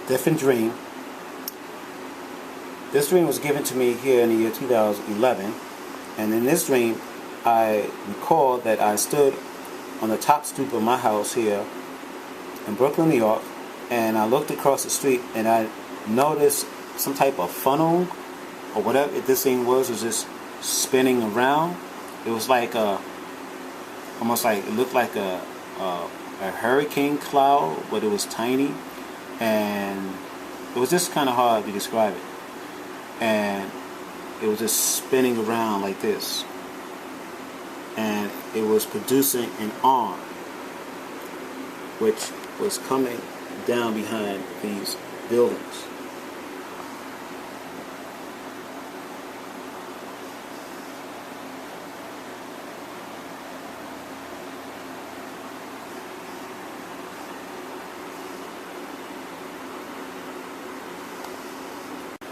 Different dream. This dream was given to me here in the year 2011, and in this dream I recall that I stood on the top stoop of my house here in Brooklyn, New York, and I looked across the street and I noticed some type of funnel or whatever this thing was just spinning around. It was like almost like it looked like a hurricane cloud, but it was tiny, and it was just kind of hard to describe it. And it was just spinning around like this, and it was producing an arm which was coming down behind these buildings.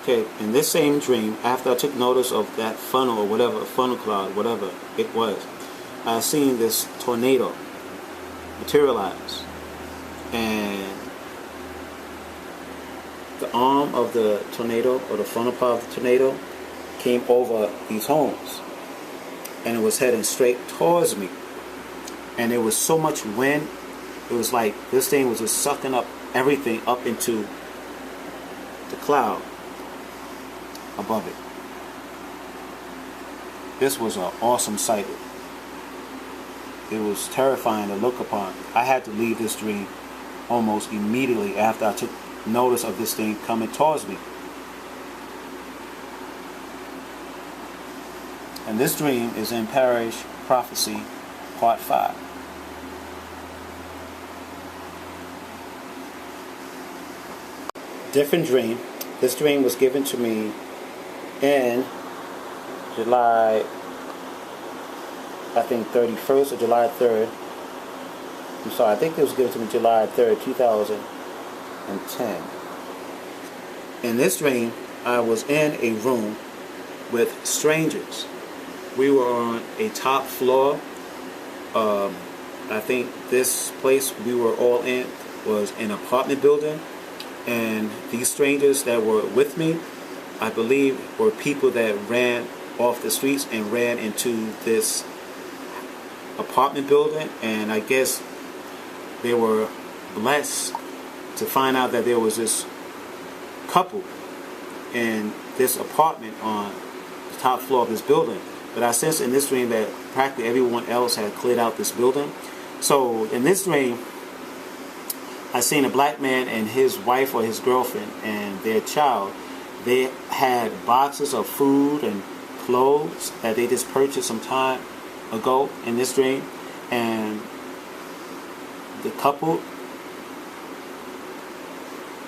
Okay, in this same dream, after I took notice of that funnel or whatever, funnel cloud, whatever it was, I seen this tornado materialize, and the arm of the tornado, or the funnel part of the tornado, came over these homes, and it was heading straight towards me. And there was so much wind, it was like this thing was just sucking up everything up into the cloud above it. This was an awesome sight. It was terrifying to look upon. I had to leave this dream almost immediately after I took notice of this thing coming towards me. And this dream is in Parrish Prophecy, Part 5. Different dream. This dream was given to me in July, I think 31st or July 3rd. I'm sorry, I think it was given to me July 3rd, 2010. In this dream, I was in a room with strangers. We were on a top floor. I think this place we were all in was an apartment building. And these strangers that were with me, I believe, were people that ran off the streets and ran into this apartment building. And I guess they were blessed to find out that there was this couple in this apartment on the top floor of this building. But I sensed in this dream that practically everyone else had cleared out this building. So in this dream, I seen a black man and his wife or his girlfriend and their child. They had boxes of food and clothes that they just purchased some time ago in this dream. And the couple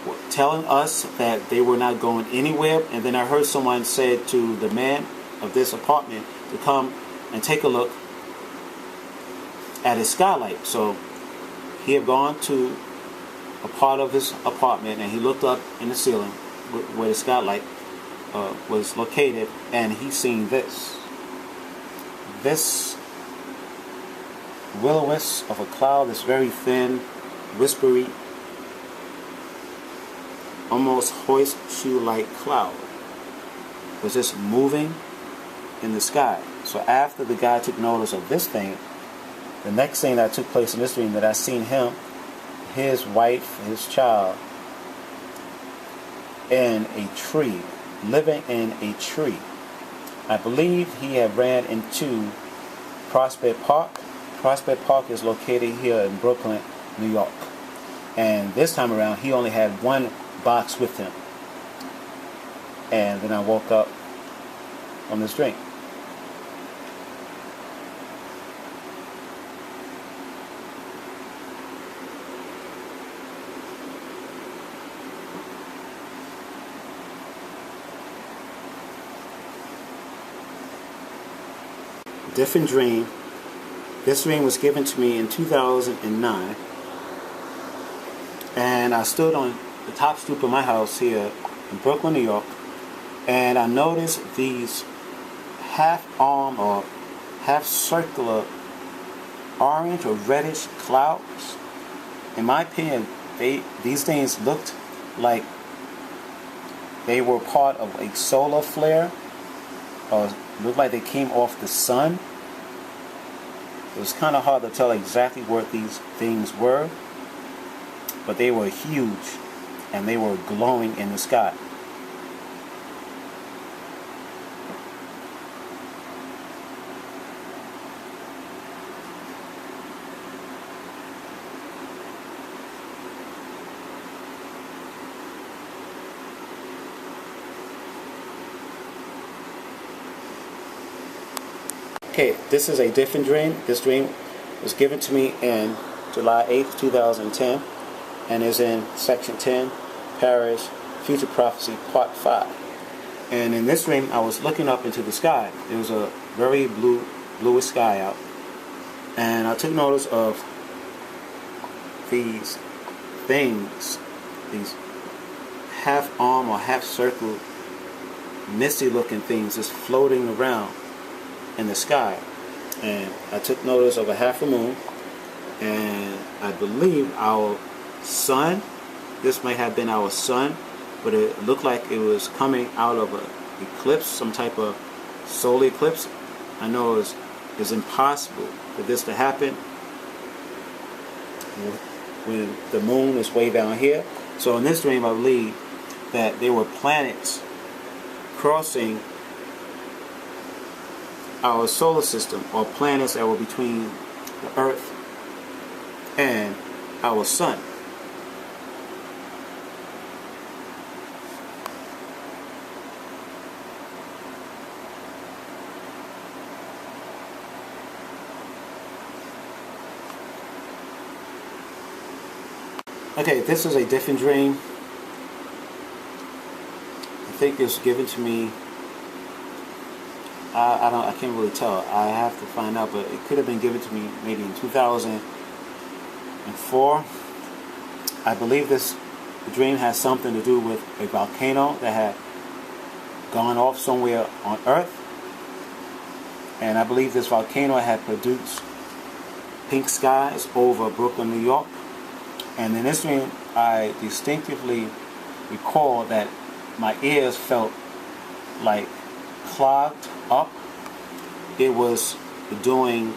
were telling us that they were not going anywhere. And then I heard someone say to the man of this apartment to come and take a look at his skylight. So he had gone to a part of his apartment, and he looked up in the ceiling where the skylight was located, and he seen this will-o-wisp of a cloud, this very thin, whispery, almost horseshoe-like cloud was just moving in the sky. So after the guy took notice of this thing, the next thing that took place in this dream, that I seen him, his wife, his child, in a tree, living in a tree. I believe he had ran into Prospect Park. Prospect Park is located here in Brooklyn, New York. And this time around, he only had one box with him. And then I woke up on this dream. Different dream. This dream was given to me in 2009, and I stood on the top stoop of my house here in Brooklyn, New York, and I noticed these half-arm or half-circular orange or reddish clouds. In my opinion, these things looked like they were part of a solar flare, or looked like they came off the sun. It was kind of hard to tell exactly what these things were, but they were huge and they were glowing in the sky. Okay, this is a different dream. This dream was given to me in July 8th, 2010, and is in section 10, Parrish, Future Prophecy, part 5. And in this dream, I was looking up into the sky. There was a very bluish sky out, and I took notice of these things, these half-arm or half-circle, misty-looking things just floating around in the sky. And I took notice of a half a moon, and I believe our sun, this might have been our sun, but it looked like it was coming out of an eclipse, some type of solar eclipse. I know it's impossible for this to happen when the moon is way down here. So in this dream, I believe that there were planets crossing our solar system, or planets that were between the Earth and our sun. Okay, this is a different dream. I think it was given to me. I can't really tell. I have to find out, but it could have been given to me maybe in 2004. I believe this dream has something to do with a volcano that had gone off somewhere on Earth, and I believe this volcano had produced pink skies over Brooklyn, New York. And in this dream, I distinctively recall that my ears felt like clogged up. It was during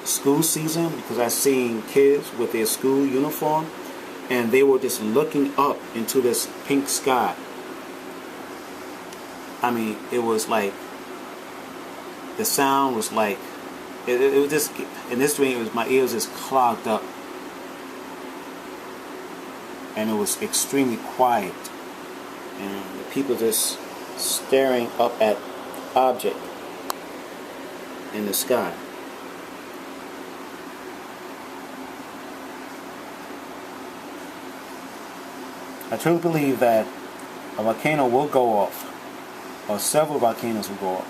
school season, because I seen kids with their school uniform, and they were just looking up into this pink sky. I mean, it was like, the sound was like, it was just, in this dream, it was, my ears just clogged up, and it was extremely quiet, and the people just staring up at object in the sky. I truly believe that a volcano will go off, or several volcanoes will go off.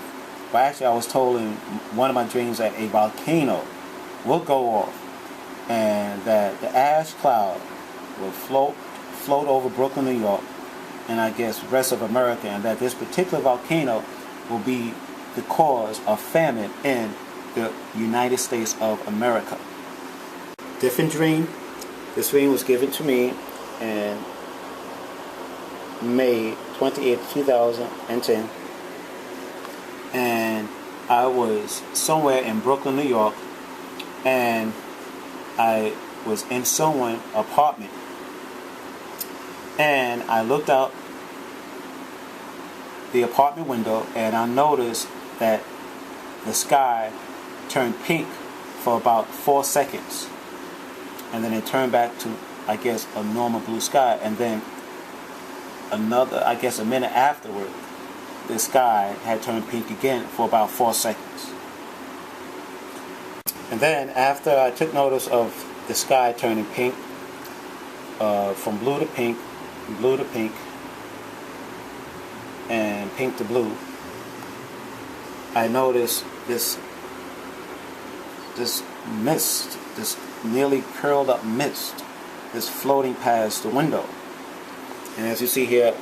But actually, I was told in one of my dreams that a volcano will go off, and that the ash cloud will float over Brooklyn, New York, and I guess the rest of America, and that this particular volcano will be the cause of famine in the United States of America. Different dream. This dream was given to me in May 28, 2010, and I was somewhere in Brooklyn, New York, and I was in someone's apartment, and I looked out the apartment window, and I noticed that the sky turned pink for about 4 seconds, and then it turned back to, I guess, a normal blue sky, and then another, I guess, a minute afterward, the sky had turned pink again for about 4 seconds. And then after I took notice of the sky turning pink, from blue to pink, and pink to blue, I noticed this mist, this nearly curled up mist, is floating past the window. And as you see here,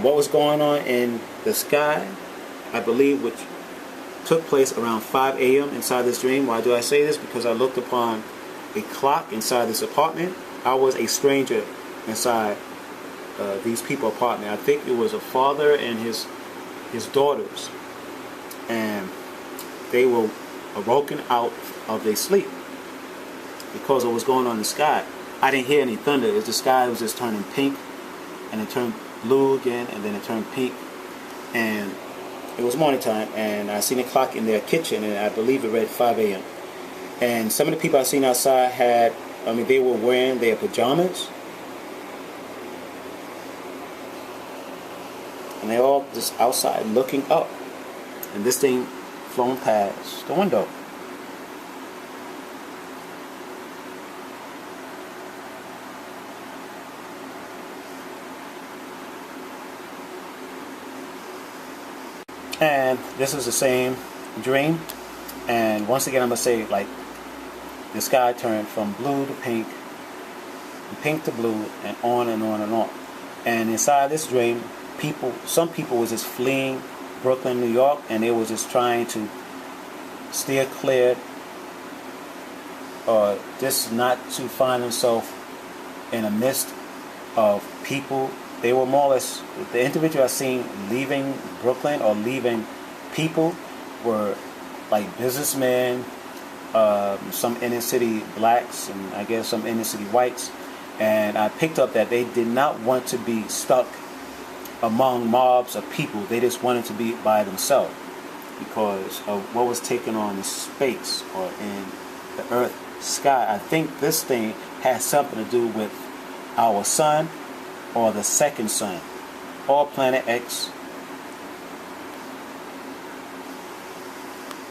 what was going on in the sky, I believe, which took place around 5 a.m. inside this dream. Why do I say this? Because I looked upon a clock inside this apartment. I was a stranger inside these people apartment. I think it was a father and his daughters, and they were awoken out of their sleep because of what's going on in the sky. I didn't hear any thunder. The sky was just turning pink, and it turned blue again, and then it turned pink. And it was morning time, and I seen a clock in their kitchen, and I believe it read 5 a.m. And some of the people I seen outside they were wearing their pajamas, and they all just outside looking up, and this thing flown past the window. And this is the same dream, and once again I'm gonna say, like, the sky turned from blue to pink, and pink to blue, and on and on and on. And inside this dream, some people was just fleeing Brooklyn, New York, and they was just trying to steer clear, or just not to find themselves in a midst of people. They were more or less, the individual I seen leaving Brooklyn or leaving people were like businessmen, some inner city blacks, and I guess some inner city whites. And I picked up that they did not want to be stuck among mobs of people. They just wanted to be by themselves because of what was taken on in space or in the earth sky. I think this thing has something to do with our sun, or the second sun, or Planet X,